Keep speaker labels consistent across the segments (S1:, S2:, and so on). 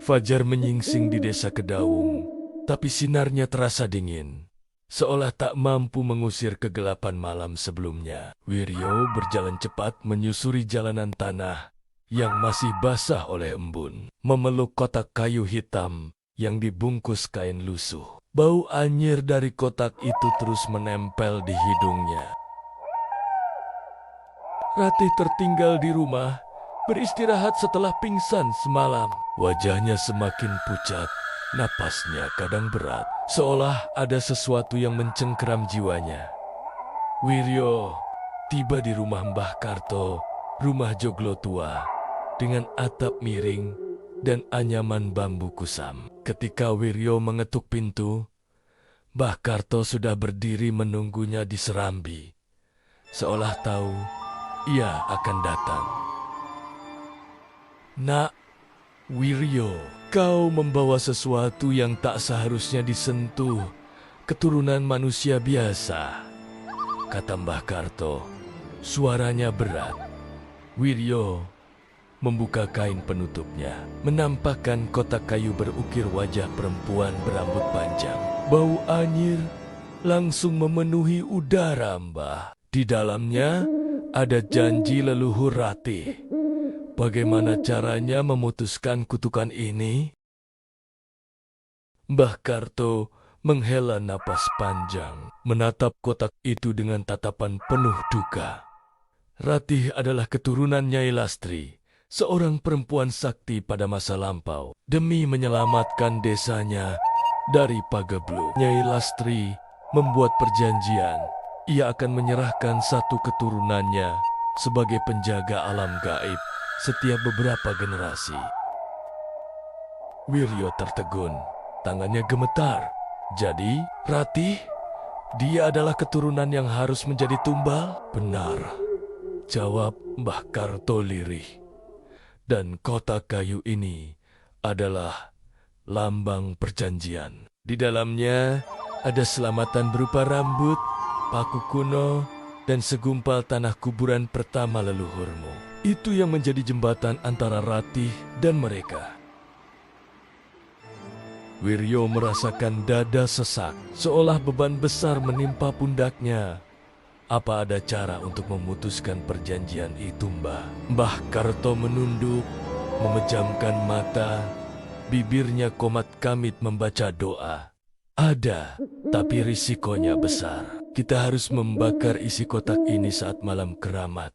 S1: Fajar menyingsing di desa Kedaung, tapi sinarnya terasa dingin, seolah tak mampu mengusir kegelapan malam sebelumnya. Wiryo berjalan cepat menyusuri jalanan tanah yang masih basah oleh embun, memeluk kotak kayu hitam yang dibungkus kain lusuh. Bau anyir dari kotak itu terus menempel di hidungnya. Ratih tertinggal di rumah, beristirahat setelah pingsan semalam. Wajahnya semakin pucat, napasnya kadang berat, seolah ada sesuatu yang mencengkeram jiwanya. Wiryo tiba di rumah Mbah Karto, rumah joglo tua, dengan atap miring dan anyaman bambu kusam. Ketika Wiryo mengetuk pintu, Mbah Karto sudah berdiri menunggunya di serambi, seolah tahu ia akan datang. Nak Wiryo, kau membawa sesuatu yang tak seharusnya disentuh keturunan manusia biasa, kata Mbah Karto. Suaranya berat. Wiryo membuka kain penutupnya, menampakkan kotak kayu berukir wajah perempuan berambut panjang. Bau anyir langsung memenuhi udara, Mbah. Di dalamnya ada janji leluhur Ratih. Bagaimana caranya memutuskan kutukan ini? Mbah Karto menghela napas panjang, menatap kotak itu dengan tatapan penuh duka. Ratih adalah keturunan Nyai Lastri, seorang perempuan sakti pada masa lampau. Demi menyelamatkan desanya dari Pagebluk, Nyai Lastri membuat perjanjian. Ia akan menyerahkan satu keturunannya sebagai penjaga alam gaib setiap beberapa generasi. Wiryo tertegun, tangannya gemetar. Jadi, Ratih, dia adalah keturunan yang harus menjadi tumbal? Benar, jawab Mbah Karto lirih. Dan kotak kayu ini adalah lambang perjanjian. Di dalamnya ada selamatan berupa rambut, paku kuno, dan segumpal tanah kuburan pertama leluhurmu. Itu yang menjadi jembatan antara Ratih dan mereka. Wiryo merasakan dada sesak, seolah beban besar menimpa pundaknya. Apa ada cara untuk memutuskan perjanjian itu, Mbah? Mbah Karto menunduk, memejamkan mata, bibirnya komat kamit membaca doa. Ada, tapi risikonya besar. Kita harus membakar isi kotak ini saat malam keramat.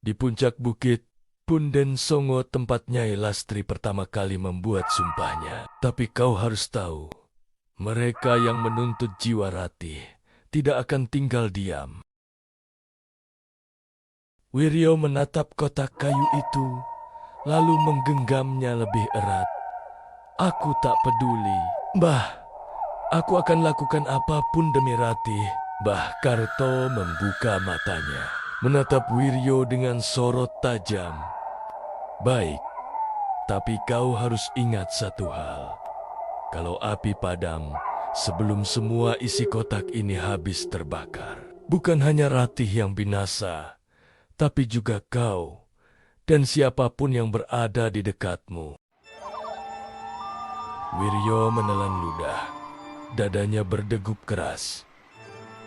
S1: Di puncak bukit, Punden Songo tempat Nyai Lastri pertama kali membuat sumpahnya. Tapi kau harus tahu, mereka yang menuntut jiwa Ratih tidak akan tinggal diam. Wiryo menatap kotak kayu itu, lalu menggenggamnya lebih erat. Aku tak peduli. Mbah, aku akan lakukan apapun demi Ratih. Mbah Karto membuka matanya, menatap Wiryo dengan sorot tajam. Baik, tapi kau harus ingat satu hal. Kalau api padam, sebelum semua isi kotak ini habis terbakar, bukan hanya Ratih yang binasa, tapi juga kau dan siapapun yang berada di dekatmu. Wiryo menelan ludah, dadanya berdegup keras.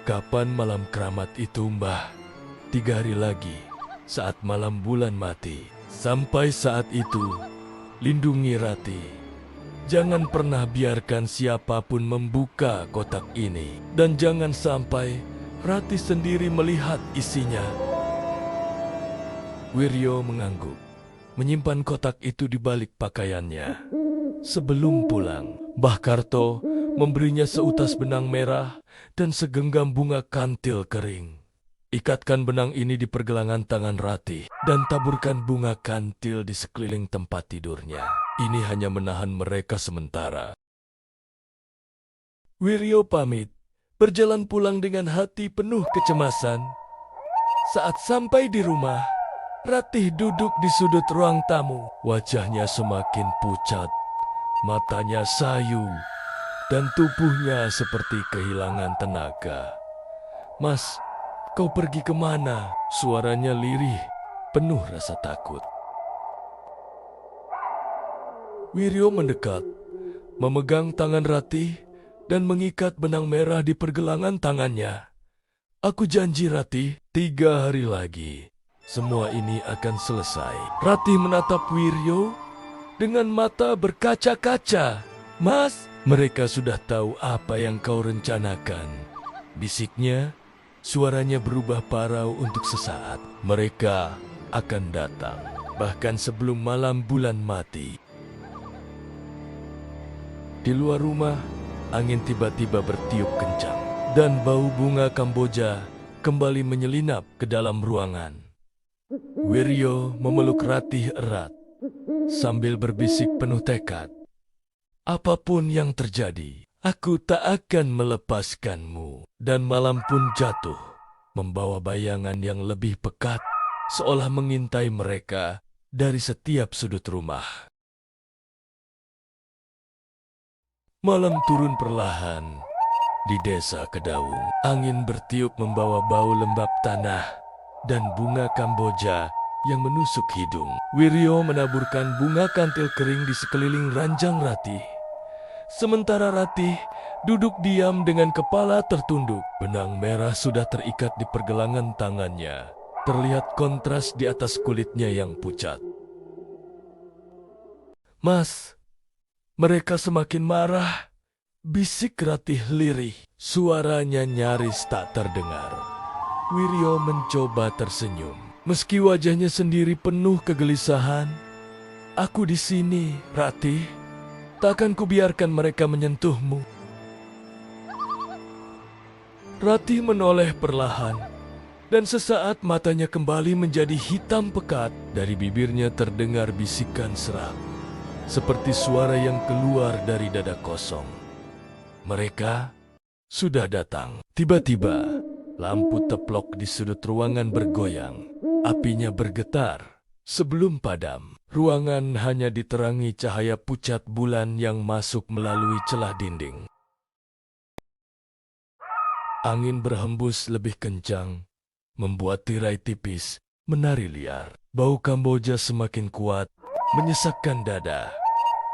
S1: Kapan malam keramat itu, Mbah? 3 hari lagi, saat malam bulan mati. Sampai saat itu, lindungi Ratih. Jangan pernah biarkan siapapun membuka kotak ini. Dan jangan sampai Ratih sendiri melihat isinya. Wiryo mengangguk, menyimpan kotak itu di balik pakaiannya. Sebelum pulang, Mbah Karto memberinya seutas benang merah dan segenggam bunga kantil kering. Ikatkan benang ini di pergelangan tangan Ratih dan taburkan bunga kantil di sekeliling tempat tidurnya. Ini hanya menahan mereka sementara. Wiryo pamit, berjalan pulang dengan hati penuh kecemasan. Saat sampai di rumah, Ratih duduk di sudut ruang tamu. Wajahnya semakin pucat, matanya sayu, dan tubuhnya seperti kehilangan tenaga. Mas, kau pergi kemana? Suaranya lirih, penuh rasa takut. Wiryo mendekat, memegang tangan Ratih, dan mengikat benang merah di pergelangan tangannya. Aku janji Ratih, 3 hari lagi, semua ini akan selesai. Ratih menatap Wiryo dengan mata berkaca-kaca. Mas, mereka sudah tahu apa yang kau rencanakan. Bisiknya, suaranya berubah parau untuk sesaat. Mereka akan datang, bahkan sebelum malam bulan mati. Di luar rumah, angin tiba-tiba bertiup kencang, dan bau bunga Kamboja kembali menyelinap ke dalam ruangan. Wiryo memeluk Ratih erat, sambil berbisik penuh tekad. Apapun yang terjadi, aku tak akan melepaskanmu. Dan malam pun jatuh, membawa bayangan yang lebih pekat, seolah mengintai mereka dari setiap sudut rumah. Malam turun perlahan di desa Kedaung. Angin bertiup membawa bau lembab tanah dan bunga Kamboja yang menusuk hidung. Wiryo menaburkan bunga kantil kering di sekeliling ranjang Ratih. Sementara Ratih duduk diam dengan kepala tertunduk. Benang merah sudah terikat di pergelangan tangannya. Terlihat kontras di atas kulitnya yang pucat. Mas, mereka semakin marah. Bisik Ratih lirih. Suaranya nyaris tak terdengar. Wiryo mencoba tersenyum. Meski wajahnya sendiri penuh kegelisahan. Aku di sini, Ratih. Takkan kubiarkan mereka menyentuhmu. Ratih menoleh perlahan. Dan sesaat matanya kembali menjadi hitam pekat. Dari bibirnya terdengar bisikan serak. Seperti suara yang keluar dari dada kosong. Mereka sudah datang. Tiba-tiba, lampu teplok di sudut ruangan bergoyang. Apinya bergetar. Sebelum padam, ruangan hanya diterangi cahaya pucat bulan yang masuk melalui celah dinding. Angin berhembus lebih kencang, membuat tirai tipis menari liar. Bau Kamboja semakin kuat, menyesakkan dada.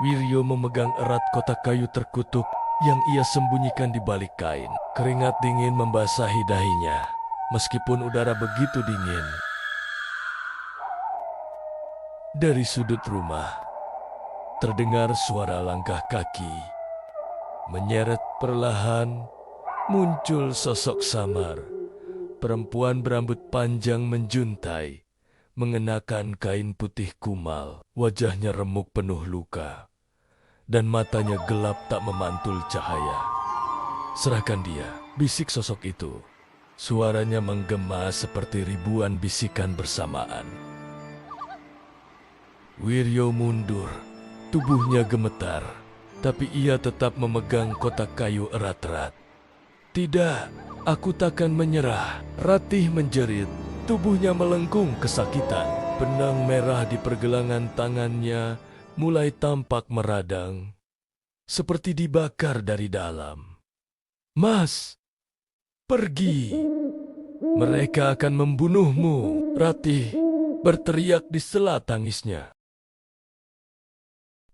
S1: Wiryo memegang erat kotak kayu terkutuk yang ia sembunyikan di balik kain. Keringat dingin membasahi dahinya, meskipun udara begitu dingin. Dari sudut rumah, terdengar suara langkah kaki. Menyeret perlahan, muncul sosok samar. Perempuan berambut panjang menjuntai, mengenakan kain putih kumal. Wajahnya remuk penuh luka, dan matanya gelap tak memantul cahaya. Serahkan dia, bisik sosok itu. Suaranya menggema seperti ribuan bisikan bersamaan. Wiryo mundur, tubuhnya gemetar, tapi ia tetap memegang kotak kayu erat-erat. Tidak, aku takkan menyerah. Ratih menjerit, tubuhnya melengkung kesakitan. Benang merah di pergelangan tangannya mulai tampak meradang, seperti dibakar dari dalam. Mas, pergi. Mereka akan membunuhmu. Ratih berteriak di sela tangisnya.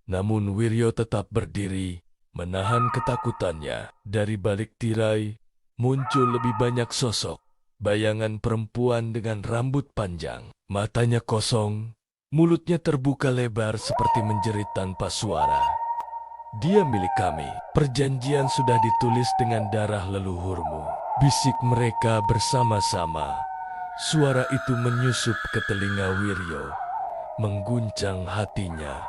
S1: Namun Wiryo tetap berdiri, menahan ketakutannya. Dari balik tirai, muncul lebih banyak sosok. Bayangan perempuan dengan rambut panjang. Matanya kosong, mulutnya terbuka lebar seperti menjerit tanpa suara. Dia milik kami. Perjanjian sudah ditulis dengan darah leluhurmu. Bisik mereka bersama-sama. Suara itu menyusup ke telinga Wiryo, mengguncang hatinya.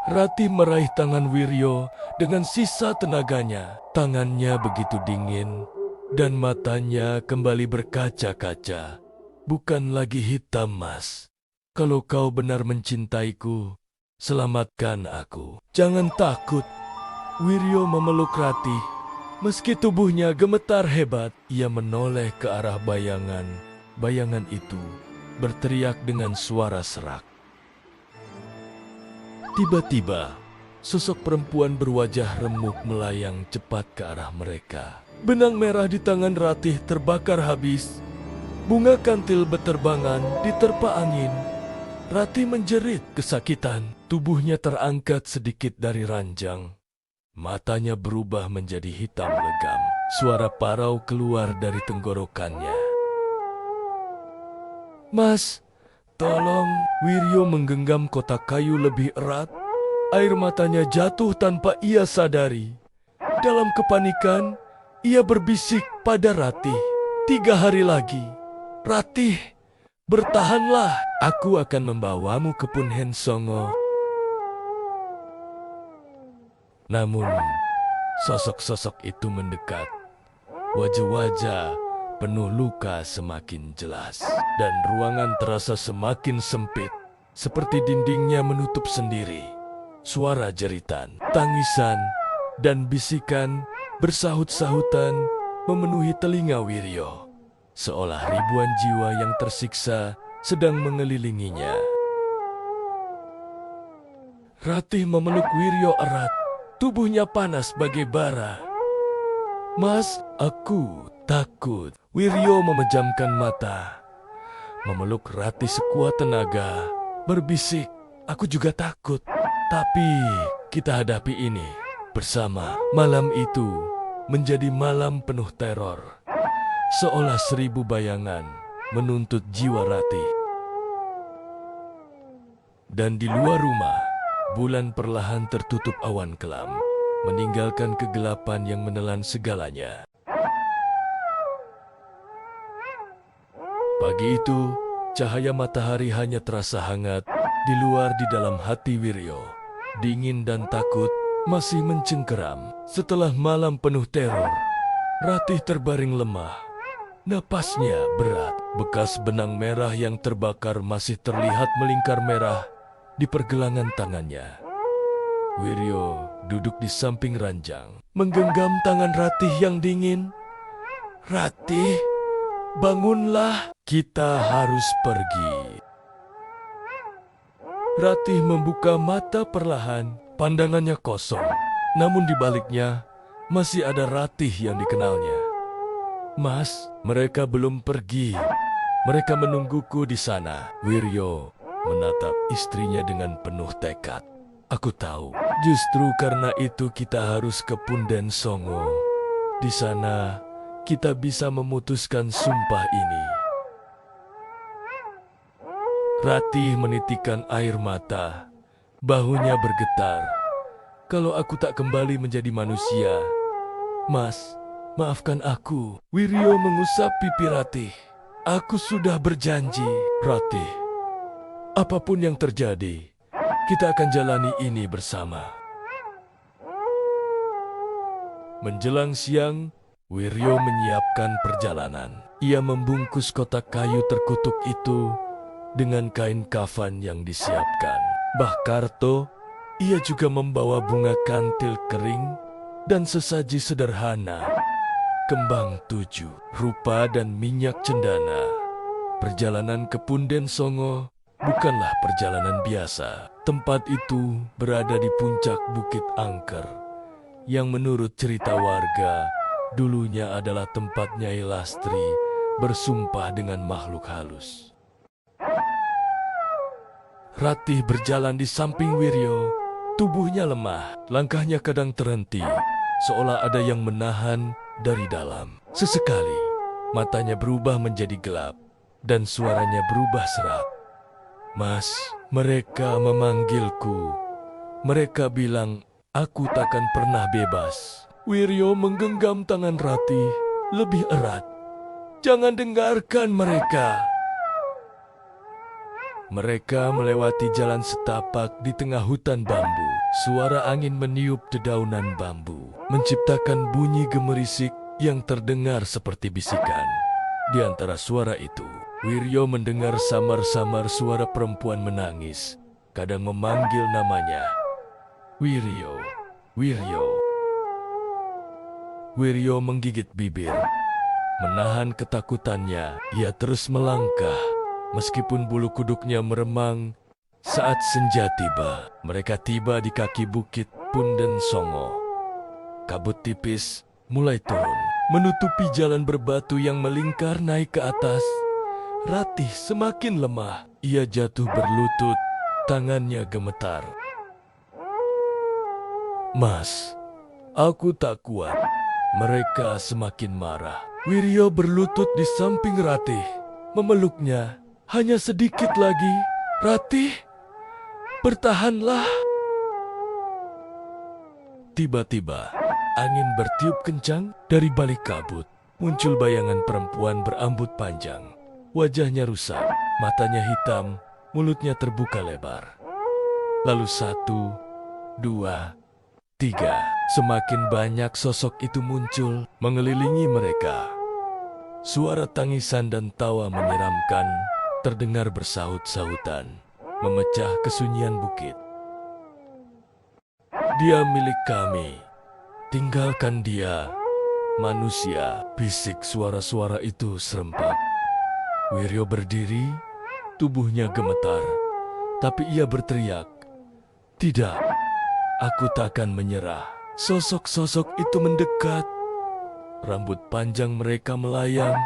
S1: Ratih meraih tangan Wiryo dengan sisa tenaganya. Tangannya begitu dingin, dan matanya kembali berkaca-kaca. Bukan lagi hitam, Mas. Kalau kau benar mencintaiku, selamatkan aku. Jangan takut. Wiryo memeluk Ratih. Meski tubuhnya gemetar hebat, ia menoleh ke arah bayangan. Bayangan itu berteriak dengan suara serak. Tiba-tiba, sosok perempuan berwajah remuk melayang cepat ke arah mereka. Benang merah di tangan Ratih terbakar habis. Bunga kantil beterbangan diterpa angin. Ratih menjerit kesakitan. Tubuhnya terangkat sedikit dari ranjang. Matanya berubah menjadi hitam legam. Suara parau keluar dari tenggorokannya. Mas, tolong. Wiryo menggenggam kotak kayu lebih erat. Air matanya jatuh tanpa ia sadari. Dalam kepanikan, ia berbisik pada Ratih. 3 hari lagi. Ratih, bertahanlah. Aku akan membawamu ke Punhen Songo. Namun, sosok-sosok itu mendekat. Wajah-wajah penuh luka semakin jelas. Dan ruangan terasa semakin sempit. Seperti dindingnya menutup sendiri. Suara jeritan, tangisan, dan bisikan bersahut-sahutan memenuhi telinga Wiryo. Seolah ribuan jiwa yang tersiksa sedang mengelilinginya. Ratih memeluk Wiryo erat. Tubuhnya panas bagai bara. Mas, aku takut. Wiryo memejamkan mata. Memeluk Ratih sekuat tenaga. Berbisik, aku juga takut. Tapi kita hadapi ini bersama. Malam itu menjadi malam penuh teror. Seolah 1000 bayangan menuntut jiwa Ratih. Dan di luar rumah, bulan perlahan tertutup awan kelam, meninggalkan kegelapan yang menelan segalanya. Pagi itu, cahaya matahari hanya terasa hangat. Di luar, di dalam hati Wiryo, dingin dan takut masih mencengkeram. Setelah malam penuh teror, Ratih terbaring lemah. Napasnya berat. Bekas benang merah yang terbakar masih terlihat melingkar merah di pergelangan tangannya. Wiryo duduk di samping ranjang, menggenggam tangan Ratih yang dingin. Ratih, bangunlah, kita harus pergi. Ratih membuka mata perlahan, pandangannya kosong. Namun di baliknya masih ada Ratih yang dikenalnya. Mas, mereka belum pergi. Mereka menungguku di sana. Wiryo menatap istrinya dengan penuh tekad. Aku tahu, justru karena itu kita harus ke Punhen Songo. Di sana, kita bisa memutuskan sumpah ini. Ratih menitikkan air mata. Bahunya bergetar. Kalau aku tak kembali menjadi manusia, Mas, maafkan aku. Wiryo mengusap pipi Ratih. Aku sudah berjanji, Ratih. Apapun yang terjadi, kita akan jalani ini bersama. Menjelang siang, Wiryo menyiapkan perjalanan. Ia membungkus kotak kayu terkutuk itu dengan kain kafan yang disiapkan. Mbah Karto, ia juga membawa bunga kantil kering dan sesaji sederhana, kembang 7, rupa dan minyak cendana. Perjalanan ke Punhen Songo bukanlah perjalanan biasa. Tempat itu berada di puncak Bukit Angker, yang menurut cerita warga, dulunya adalah tempat Nyai Lastri bersumpah dengan makhluk halus. Ratih berjalan di samping Wiryo. Tubuhnya lemah, langkahnya kadang terhenti, seolah ada yang menahan dari dalam. Sesekali, matanya berubah menjadi gelap, dan suaranya berubah serak. Mas, mereka memanggilku. Mereka bilang, aku takkan pernah bebas. Wiryo menggenggam tangan Ratih lebih erat. Jangan dengarkan mereka. Mereka melewati jalan setapak di tengah hutan bambu. Suara angin meniup dedaunan bambu, menciptakan bunyi gemerisik yang terdengar seperti bisikan. Di antara suara itu, Wiryo mendengar samar-samar suara perempuan menangis, kadang memanggil namanya. Wiryo, Wiryo. Wiryo menggigit bibir. Menahan ketakutannya, ia terus melangkah. Meskipun bulu kuduknya meremang, saat senja tiba, mereka tiba di kaki bukit Punhen Songo. Kabut tipis mulai turun, menutupi jalan berbatu yang melingkar naik ke atas. Ratih semakin lemah. Ia jatuh berlutut, tangannya gemetar. Mas, aku tak kuat. Mereka semakin marah. Wiryo berlutut di samping Ratih, memeluknya. Hanya sedikit lagi. Ratih, bertahanlah. Tiba-tiba, angin bertiup kencang dari balik kabut. Muncul bayangan perempuan berambut panjang. Wajahnya rusak, matanya hitam, mulutnya terbuka lebar. Lalu 1, 2, 3. Semakin banyak sosok itu muncul mengelilingi mereka. Suara tangisan dan tawa menyeramkan terdengar bersahut-sahutan, memecah kesunyian bukit. Dia milik kami. Tinggalkan dia. Manusia, bisik suara-suara itu serempak. Wiryo berdiri, tubuhnya gemetar, tapi ia berteriak, "Tidak, aku takkan menyerah." Sosok-sosok itu mendekat. Rambut panjang mereka melayang,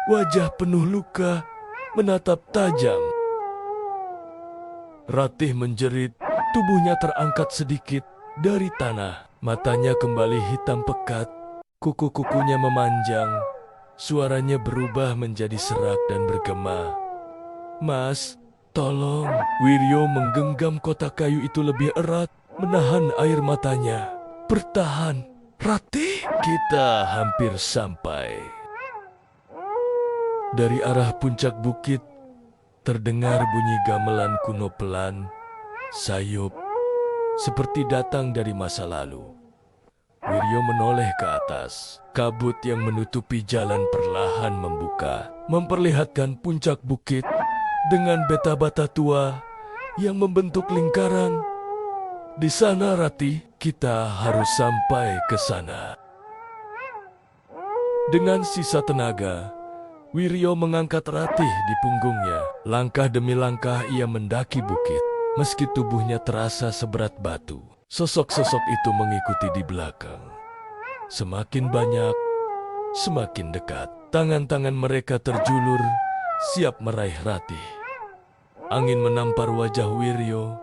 S1: wajah penuh luka, menatap tajam. Ratih menjerit, tubuhnya terangkat sedikit dari tanah. Matanya kembali hitam pekat, kuku-kukunya memanjang. Suaranya berubah menjadi serak dan bergema. "Mas, tolong." Wiryo menggenggam kotak kayu itu lebih erat, menahan air matanya. "Bertahan, Ratih." Kita hampir sampai. Dari arah puncak bukit, terdengar bunyi gamelan kuno pelan, sayup, seperti datang dari masa lalu. Wiryo menoleh ke atas. Kabut yang menutupi jalan perlahan membuka, memperlihatkan puncak bukit dengan beta-bata tua yang membentuk lingkaran. "Di sana, Ratih, kita harus sampai ke sana." Dengan sisa tenaga, Wiryo mengangkat Ratih di punggungnya. Langkah demi langkah ia mendaki bukit. Meski tubuhnya terasa seberat batu, sosok-sosok itu mengikuti di belakang. Semakin banyak, semakin dekat. Tangan-tangan mereka terjulur, siap meraih Ratih. Angin menampar wajah Wiryo,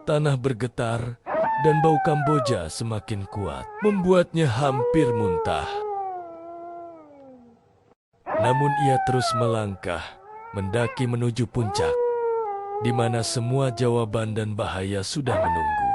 S1: tanah bergetar, dan bau Kamboja semakin kuat, membuatnya hampir muntah. Namun ia terus melangkah, mendaki menuju puncak, di mana semua jawaban dan bahaya sudah menunggu.